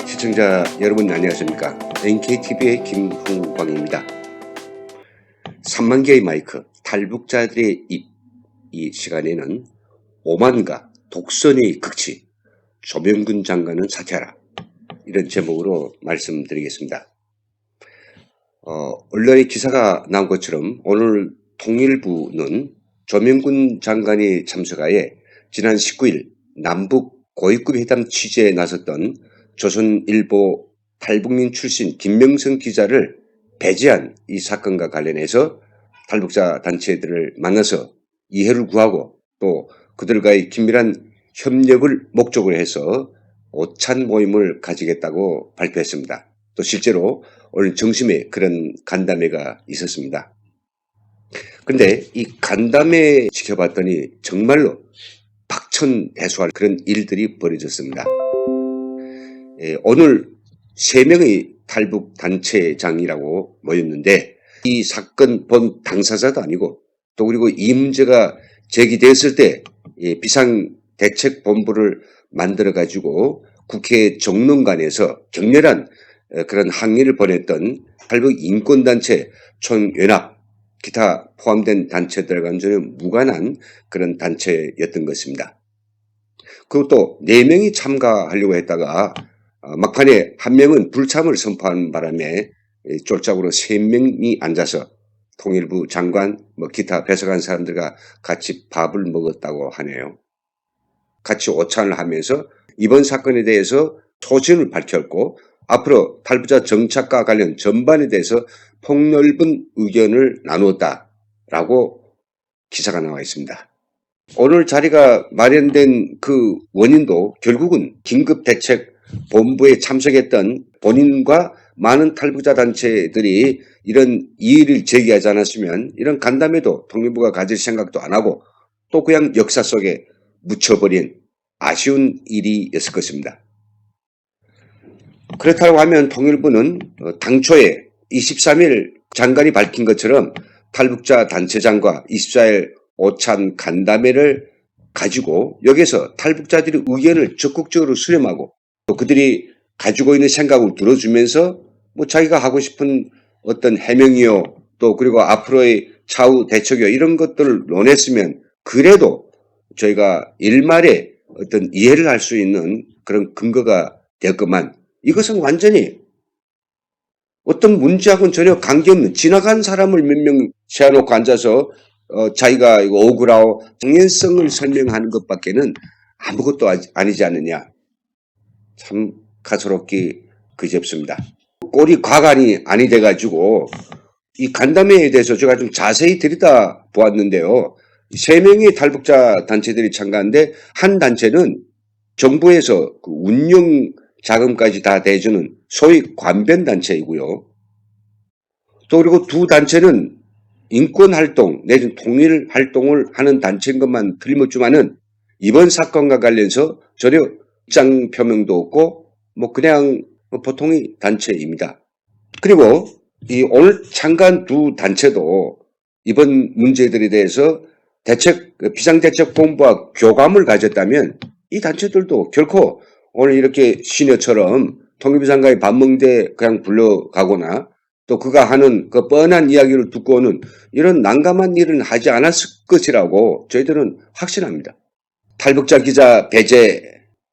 시청자 여러분 안녕하십니까? NKTV의 김흥광입니다. 3만 개의 마이크, 탈북자들의 입, 이 시간에는 오만과 독선의 극치, 조명근 장관은 사퇴하라, 이런 제목으로 말씀드리겠습니다. 언론의 기사가 나온 것처럼 오늘 통일부는 조명근 장관이 참석하에 지난 19일 남북 고위급 회담 취재에 나섰던 조선일보 탈북민 출신 김명성 기자를 배제한 이 사건과 관련해서 탈북자 단체들을 만나서 이해를 구하고 또 그들과의 긴밀한 협력을 목적으로 해서 오찬 모임을 가지겠다고 발표했습니다. 또 실제로 오늘 정심에 그런 간담회가 있었습니다. 그런데 이 간담회 지켜봤더니 정말로 박천대소할 그런 일들이 벌어졌습니다. 오늘 3명의 탈북 단체장이라고 모였는데 이 사건 본 당사자도 아니고 또 그리고 이 문제가 제기됐을 때 비상대책본부를 만들어 가지고 국회 정론관에서 격렬한 그런 항의를 보냈던 탈북 인권단체 총연합 기타 포함된 단체들과는 전혀 무관한 그런 단체였던 것입니다. 그리고 또 4명이 참가하려고 했다가 막판에 한 명은 불참을 선포하는 바람에 쫄짝으로 3명이 앉아서 통일부 장관, 기타 배석한 사람들과 같이 밥을 먹었다고 하네요. 같이 오찬을 하면서 이번 사건에 대해서 소신을 밝혔고 앞으로 탈북자 정착과 관련 전반에 대해서 폭넓은 의견을 나누었다라고 기사가 나와 있습니다. 오늘 자리가 마련된 그 원인도 결국은 긴급대책본부에 참석했던 본인과 많은 탈북자 단체들이 이런 이의를 제기하지 않았으면 이런 간담회도 통일부가 가질 생각도 안 하고 또 그냥 역사 속에 묻혀버린 아쉬운 일이었을 것입니다. 그렇다고 하면 통일부는 당초에 23일 장관이 밝힌 것처럼 탈북자 단체장과 24일 오찬 간담회를 가지고 여기서 탈북자들의 의견을 적극적으로 수렴하고 또 그들이 가지고 있는 생각을 들어주면서 자기가 하고 싶은 어떤 해명이요 또 그리고 앞으로의 차후 대책이요 이런 것들을 논했으면 그래도 저희가 일말에 어떤 이해를 할 수 있는 그런 근거가 되었건만 이것은 완전히 어떤 문제하고는 전혀 관계없는 지나간 사람을 몇 명 세워놓고 앉아서 자기가 이거 억울하고 당연성을 설명하는 것밖에는 아무것도 아니지 않느냐. 참 가소롭기 그지없습니다. 꼴이 과간이 아니 돼가지고 이 간담회에 대해서 제가 좀 자세히 들여다 보았는데요. 3명의 탈북자 단체들이 참가한데 한 단체는 정부에서 그 운영 자금까지 다 대주는 소위 관변단체이고요. 또 그리고 2 단체는 인권활동 내지는 통일활동을 하는 단체인 것만 틀림없지만은 이번 사건과 관련해서 전혀 입장 표명도 없고 그냥 보통의 단체입니다. 그리고 이 오늘 참가한 2 단체도 이번 문제들에 대해서 비상대책본부와 교감을 가졌다면 이 단체들도 결코 오늘 이렇게 시녀처럼 통일부 장관이 밥 먹는데 그냥 불러가거나 또 그가 하는 그 뻔한 이야기를 듣고는 이런 난감한 일은 하지 않았을 것이라고 저희들은 확신합니다. 탈북자 기자 배제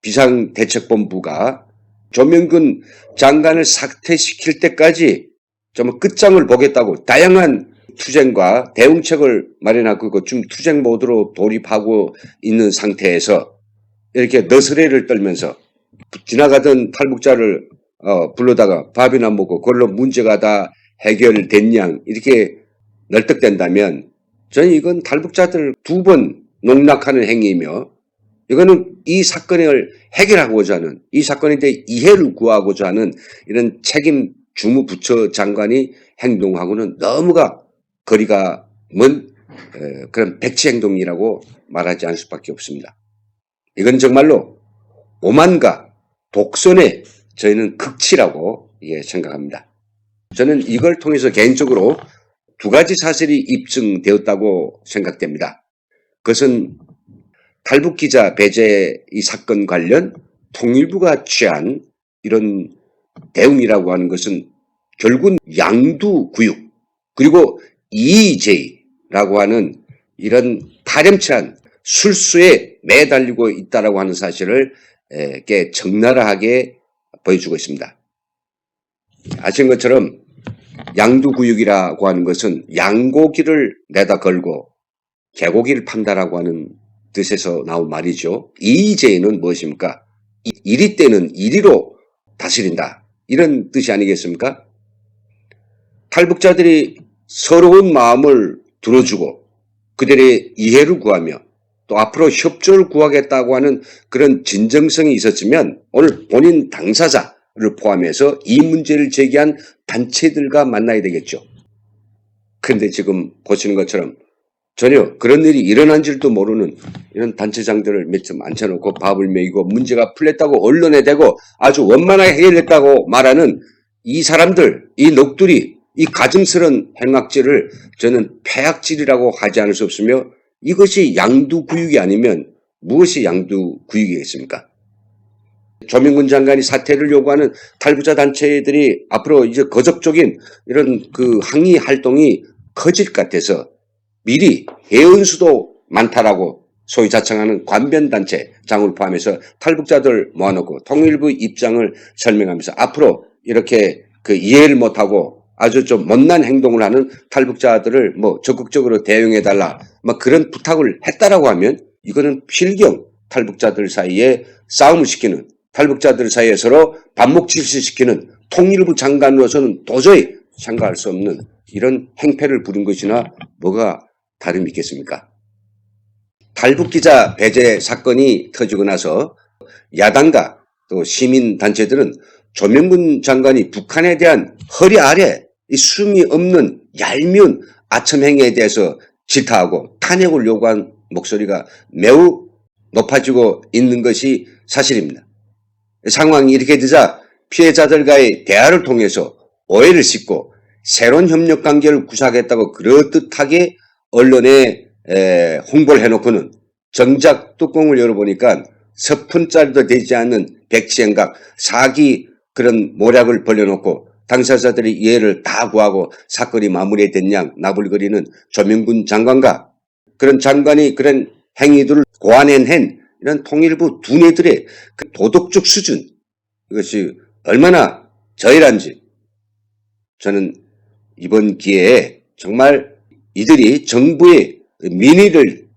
비상대책본부가 조명근 장관을 사퇴시킬 때까지 정말 끝장을 보겠다고 다양한 투쟁과 대응책을 마련하고 지금 투쟁 모드로 돌입하고 있는 상태에서 이렇게 너스레를 떨면서 지나가던 탈북자를 불러다가 밥이나 먹고 그걸로 문제가 다 해결됐냐 이렇게 널떡댄다면 저는 이건 탈북자들 2번 농락하는 행위이며 이거는 이 사건을 해결하고자 하는 이 사건에 대해 이해를 구하고자 하는 이런 책임 주무부처 장관이 행동하고는 너무가 거리가 먼 그런 백치 행동이라고 말하지 않을 수밖에 없습니다. 이건 정말로 오만과 독선의 저희는 극치라고 생각합니다. 저는 이걸 통해서 개인적으로 2가지 사실이 입증되었다고 생각됩니다. 그것은 탈북기자 배제 이 사건 관련 통일부가 취한 이런 대응이라고 하는 것은 결국은 양두구육 그리고 EJ라고 하는 이런 파렴치한 술수에 매달리고 있다라고 하는 사실을 적나라하게 보여주고 있습니다. 아시는 것처럼 양두구육이라고 하는 것은 양고기를 내다 걸고 개고기를 판다라고 하는 뜻에서 나온 말이죠. EJ는 무엇입니까? 이리 때는 이리로 다스린다. 이런 뜻이 아니겠습니까? 탈북자들이 서러운 마음을 들어주고 그들의 이해를 구하며 또 앞으로 협조를 구하겠다고 하는 그런 진정성이 있었으면 오늘 본인 당사자를 포함해서 이 문제를 제기한 단체들과 만나야 되겠죠. 그런데 지금 보시는 것처럼 전혀 그런 일이 일어난 줄도 모르는 이런 단체장들을 몇 점 앉혀놓고 밥을 먹이고 문제가 풀렸다고 언론에 대고 아주 원만하게 해결했다고 말하는 이 사람들, 이 넋두리, 이 가증스러운 행악질을 저는 폐악질이라고 하지 않을 수 없으며 이것이 양두구육이 아니면 무엇이 양두구육이겠습니까? 조명근 장관이 사퇴를 요구하는 탈북자 단체들이 앞으로 이제 거적적인 이런 그 항의 활동이 커질 것 같아서 미리 해언수도 많다라고 소위 자청하는 관변단체 장을 포함해서 탈북자들 모아놓고 통일부 입장을 설명하면서 앞으로 이렇게 그 이해를 못하고 아주 좀 못난 행동을 하는 탈북자들을 뭐 적극적으로 대응해달라 막 그런 부탁을 했다라고 하면 이거는 필경 탈북자들 사이에 싸움을 시키는 탈북자들 사이에 서로 반목질시키는 통일부 장관으로서는 도저히 참가할 수 없는 이런 행패를 부린 것이나 뭐가 다름이 있겠습니까? 탈북기자 배제 사건이 터지고 나서 야당과 또 시민단체들은 조명근 장관이 북한에 대한 허리 아래 이 숨이 없는 얄미운 아첨행위에 대해서 질타하고 탄핵을 요구한 목소리가 매우 높아지고 있는 것이 사실입니다. 상황이 이렇게 되자 피해자들과의 대화를 통해서 오해를 씻고 새로운 협력 관계를 구사하겠다고 그럴듯하게 언론에 홍보를 해놓고는 정작 뚜껑을 열어보니까 서푼짜리도 되지 않는 백지행각 사기 그런 모략을 벌려놓고 당사자들이 이해를 다 구하고 사건이 마무리된 양 나불거리는 조명근 장관과 그런 장관이 그런 행위들을 고안해낸 이런 통일부 두뇌들의 그 도덕적 수준 이것이 얼마나 저열한지 저는 이번 기회에 정말 이들이 정부의 민의를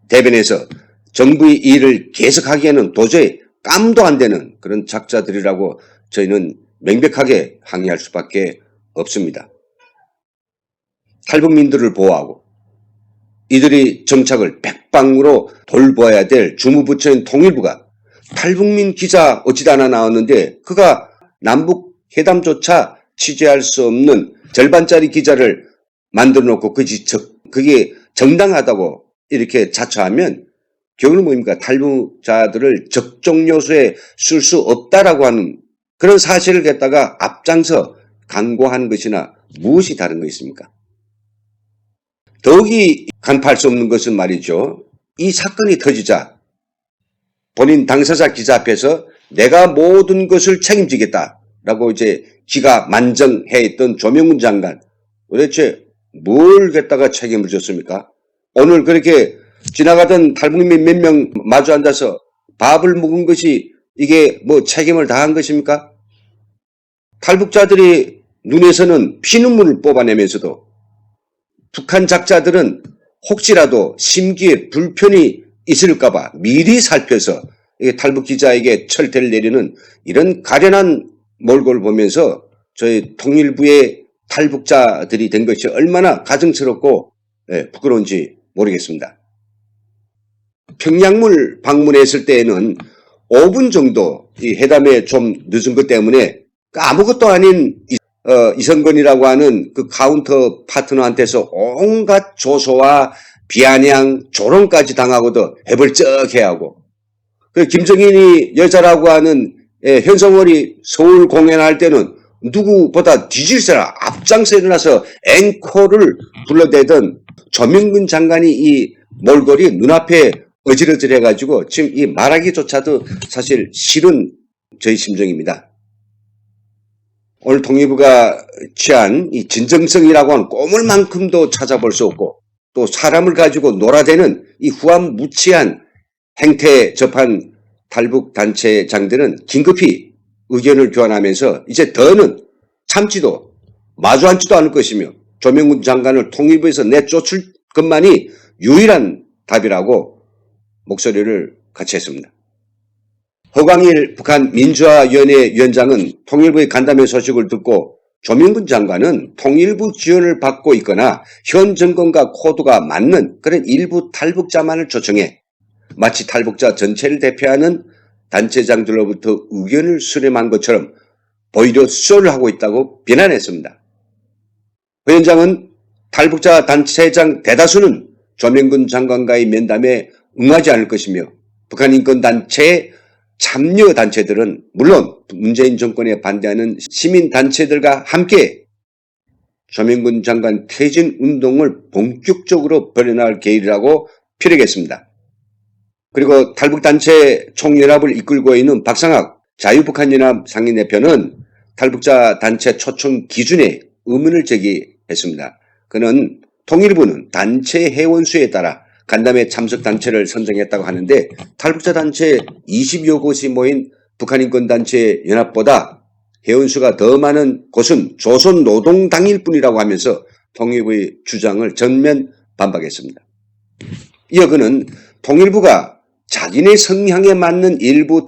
대변해서 정부의 일을 계속하기에는 도저히 깜도 안 되는 그런 작자들이라고 저희는 명백하게 항의할 수밖에 없습니다. 탈북민들을 보호하고 이들이 정착을 백방으로 돌보아야 될 주무부처인 통일부가 탈북민 기자 어찌다 하나 나왔는데 그가 남북 회담조차 취재할 수 없는 절반짜리 기자를 만들어 놓고 그게 정당하다고 이렇게 자처하면 결국은 뭡니까? 탈북자들을 적정 요소에 쓸 수 없다라고 하는 그런 사실을 갖다가 앞장서 강구하는 것이나 무엇이 다른 거 있습니까? 더욱이 간파할 수 없는 것은 말이죠. 이 사건이 터지자 본인 당사자 기자 앞에서 내가 모든 것을 책임지겠다라고 이제 기가 만정해 있던 조명근 장관 도대체 뭘 갖다가 책임을 졌습니까? 오늘 그렇게 지나가던 탈북민 몇 명 마주 앉아서 밥을 먹은 것이 이게 뭐 책임을 다한 것입니까? 탈북자들이 눈에서는 피눈물을 뽑아내면서도 북한 작자들은 혹시라도 심기에 불편이 있을까봐 미리 살펴서 탈북 기자에게 철퇴를 내리는 이런 가련한 몰골을 보면서 저희 통일부의 탈북자들이 된 것이 얼마나 가증스럽고 부끄러운지 모르겠습니다. 평양물 방문했을 때에는 5분 정도 이 회담에 좀 늦은 것 때문에 아무것도 아닌 이성건이라고 하는 그 카운터 파트너한테서 온갖 조소와 비아냥 조롱까지 당하고도 해벌쩍해하고 그 김정인이 여자라고 하는 현성월이 서울 공연할 때는 누구보다 뒤질세라 앞장서 일어나서 앵콜을 불러대던 조명근 장관이 이 몰골이 눈앞에 어지러질해가지고 지금 이 말하기조차도 사실 싫은 저희 심정입니다. 오늘 통일부가 취한 이 진정성이라고 하는 꼬물만큼도 찾아볼 수 없고 또 사람을 가지고 놀아대는 이 후한무치한 행태에 접한 탈북단체장들은 긴급히 의견을 교환하면서 이제 더는 참지도 마주 앉지도 않을 것이며 조명근 장관을 통일부에서 내쫓을 것만이 유일한 답이라고 목소리를 같이 했습니다. 허광일 북한 민주화위원회 위원장은 통일부의 간담회 소식을 듣고 조명근 장관은 통일부 지원을 받고 있거나 현 정권과 코드가 맞는 그런 일부 탈북자만을 초청해 마치 탈북자 전체를 대표하는 단체장들로부터 의견을 수렴한 것처럼 오히려 쇼를 하고 있다고 비난했습니다. 위원장은 탈북자 단체장 대다수는 조명근 장관과의 면담에 응하지 않을 것이며 북한 인권단체의 참여단체들은 물론 문재인 정권에 반대하는 시민단체들과 함께 조명근 장관 퇴진 운동을 본격적으로 벌여나갈 계획이라고 표력했습니다. 그리고 탈북단체 총연합을 이끌고 있는 박상학 자유북한연합 상임대표는 탈북자 단체 초청 기준에 의문을 제기했습니다. 그는 통일부는 단체 회원수에 따라 간담회 참석 단체를 선정했다고 하는데 탈북자 단체 20여 곳이 모인 북한인권단체 연합보다 회원수가 더 많은 곳은 조선노동당일 뿐이라고 하면서 통일부의 주장을 전면 반박했습니다. 이어 그는 통일부가 자기네 성향에 맞는 일부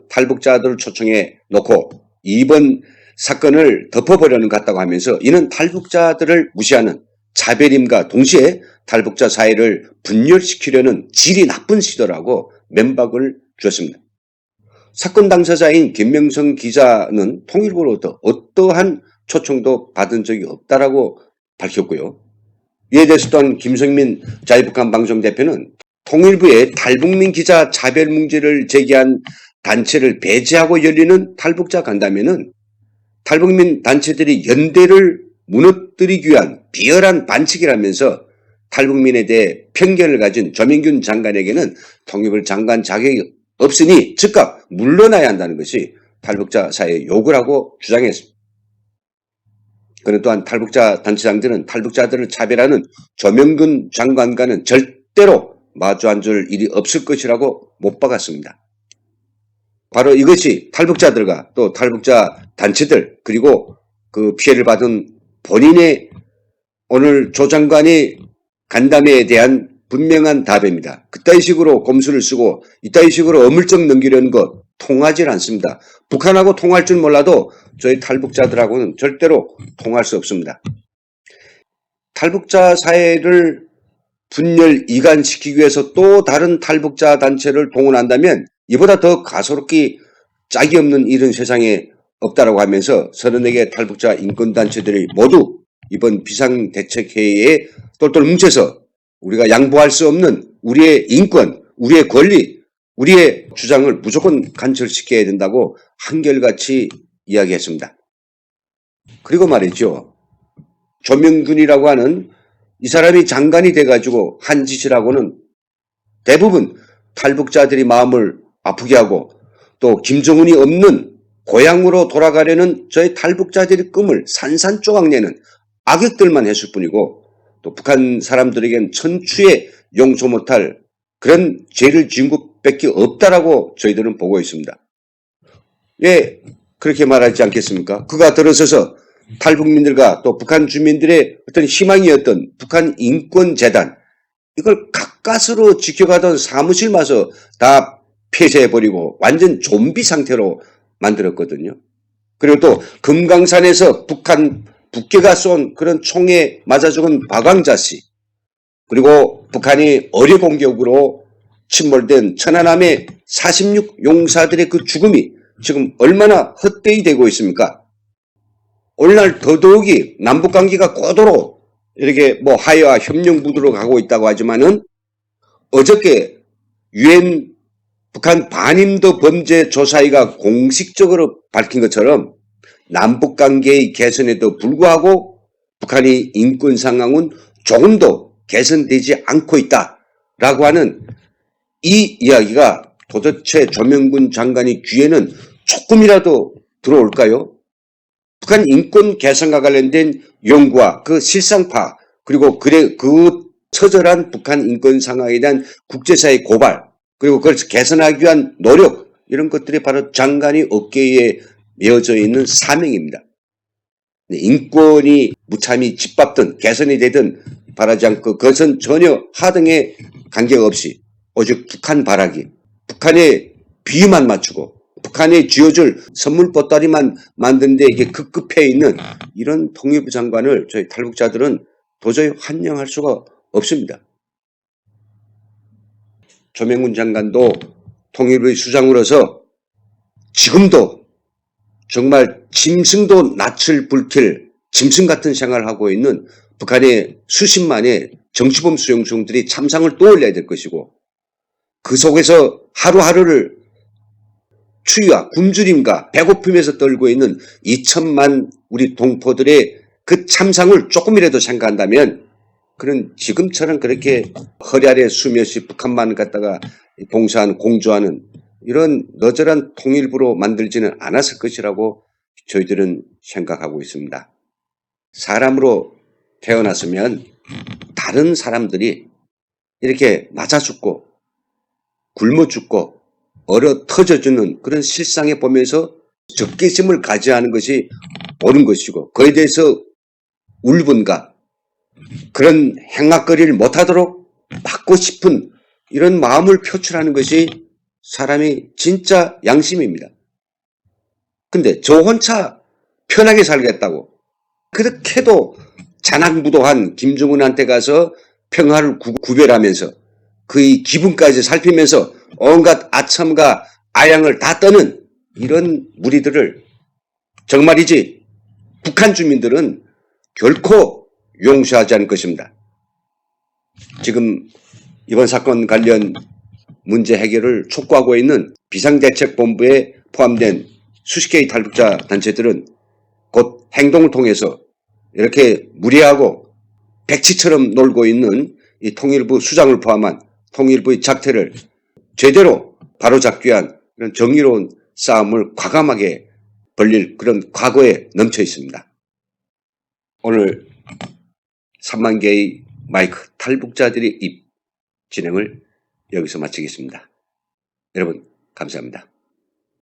탈북자들을 초청해 놓고 이번 사건을 덮어보려는 것 같다고 하면서 이는 탈북자들을 무시하는 차별임과 동시에 탈북자 사회를 분열시키려는 질이 나쁜 시도라고 면박을 주었습니다. 사건 당사자인 김명성 기자는 통일부로부터 어떠한 초청도 받은 적이 없다라고 밝혔고요. 이에 대해서 또한 김성민 자유북한 방송 대표는 통일부의 탈북민 기자 차별 문제를 제기한 단체를 배제하고 열리는 탈북자 간담회는 탈북민 단체들이 연대를 무너뜨리기 위한 비열한 반칙이라면서 탈북민에 대해 편견을 가진 조명근 장관에게는 통일부 장관 자격이 없으니 즉각 물러나야 한다는 것이 탈북자 사회의 요구를 하고 주장했습니다. 그는 또한 탈북자 단체장들은 탈북자들을 차별하는 조명근 장관과는 절대로 마주 앉을 일이 없을 것이라고 못 박았습니다. 바로 이것이 탈북자들과 또 탈북자 단체들 그리고 그 피해를 받은 본인의 오늘 조 장관의 간담회에 대한 분명한 답입니다. 그따위 식으로 곰수를 쓰고 이따위 식으로 어물쩍 넘기려는 것 통하지 않습니다. 북한하고 통할 줄 몰라도 저희 탈북자들하고는 절대로 통할 수 없습니다. 탈북자 사회를 분열 이간시키기 위해서 또 다른 탈북자 단체를 동원한다면 이보다 더 가소롭기 짝이 없는 일은 세상에 없다라고 하면서 34개 탈북자 인권단체들이 모두 이번 비상대책회의에 똘똘 뭉쳐서 우리가 양보할 수 없는 우리의 인권, 우리의 권리, 우리의 주장을 무조건 관철시켜야 된다고 한결같이 이야기했습니다. 그리고 말이죠. 조명근이라고 하는 이 사람이 장관이 돼가지고 한 짓이라고는 대부분 탈북자들이 마음을 아프게 하고 또 김정은이 없는 고향으로 돌아가려는 저희 탈북자들의 꿈을 산산조각내는 악역들만 했을 뿐이고 또 북한 사람들에겐 천추에 용서 못할 그런 죄를 지은 것밖에 없다라고 저희들은 보고 있습니다. 왜 그렇게 말하지 않겠습니까? 그가 들어서서 탈북민들과 또 북한 주민들의 어떤 희망이었던 북한 인권재단 이걸 가까스로 지켜가던 사무실 마저 다 폐쇄해버리고 완전 좀비 상태로 만들었거든요. 그리고 또 금강산에서 북괴가 쏜 그런 총에 맞아 죽은 박왕자씨 그리고 북한이 어뢰 공격으로 침몰된 천안함의 46 용사들의 그 죽음이 지금 얼마나 헛되이 되고 있습니까? 오늘날 더더욱이 남북관계가 고도로 이렇게 뭐 하야와 협력 무드로 가고 있다고 하지만은 어저께 유엔 북한 반인도 범죄 조사위가 공식적으로 밝힌 것처럼 남북관계의 개선에도 불구하고 북한의 인권 상황은 조금도 개선되지 않고 있다라고 하는 이 이야기가 도대체 조명군 장관의 귀에는 조금이라도 들어올까요? 북한 인권 개선과 관련된 연구와 그 실상파 그리고 그 처절한 북한 인권 상황에 대한 국제사회의 고발 그리고 그걸 개선하기 위한 노력 이런 것들이 바로 장관의 어깨에 메어져 있는 사명입니다. 인권이 무참히 짓밟든 개선이 되든 바라지 않고 그것은 전혀 하등에 관계없이 오직 북한 바라기, 북한의 비유만 맞추고 북한에 쥐어줄 선물 보따리만 만드는 데 이게 급급해 있는 이런 통일부 장관을 저희 탈북자들은 도저히 환영할 수가 없습니다. 조명군 장관도 통일부의 수장으로서 지금도 정말 짐승도 낯을 불킬 짐승 같은 생활을 하고 있는 북한의 수십만의 정치범 수용충들이 참상을 떠올려야 될 것이고 그 속에서 하루하루를 추위와 굶주림과 배고픔에서 떨고 있는 2천만 우리 동포들의 그 참상을 조금이라도 생각한다면 그런 지금처럼 그렇게 허리 아래 수며시 북한만 갖다가 봉사하는 공조하는 이런 너절한 통일부로 만들지는 않았을 것이라고 저희들은 생각하고 있습니다. 사람으로 태어났으면 다른 사람들이 이렇게 맞아 죽고 굶어 죽고 얼어 터져주는 그런 실상에 보면서 적개심을 가져야 하는 것이 옳은 것이고 그에 대해서 울분과 그런 행악거리를 못하도록 막고 싶은 이런 마음을 표출하는 것이 사람이 진짜 양심입니다. 근데 저 혼자 편하게 살겠다고 그렇게도 잔악무도한 김정은한테 가서 평화를 구별하면서 그의 기분까지 살피면서 온갖 아첨과 아양을 다 떠는 이런 무리들을 정말이지 북한 주민들은 결코 용서하지 않을 것입니다. 지금 이번 사건 관련 문제 해결을 촉구하고 있는 비상대책본부에 포함된 수십 개의 탈북자 단체들은 곧 행동을 통해서 이렇게 무리하고 백치처럼 놀고 있는 이 통일부 수장을 포함한 통일부의 작태를 제대로 바로잡기 위한 그런 정의로운 싸움을 과감하게 벌릴 그런 각오에 넘쳐 있습니다. 오늘 3만 개의 마이크 탈북자들의 입 진행을 여기서 마치겠습니다. 여러분 감사합니다.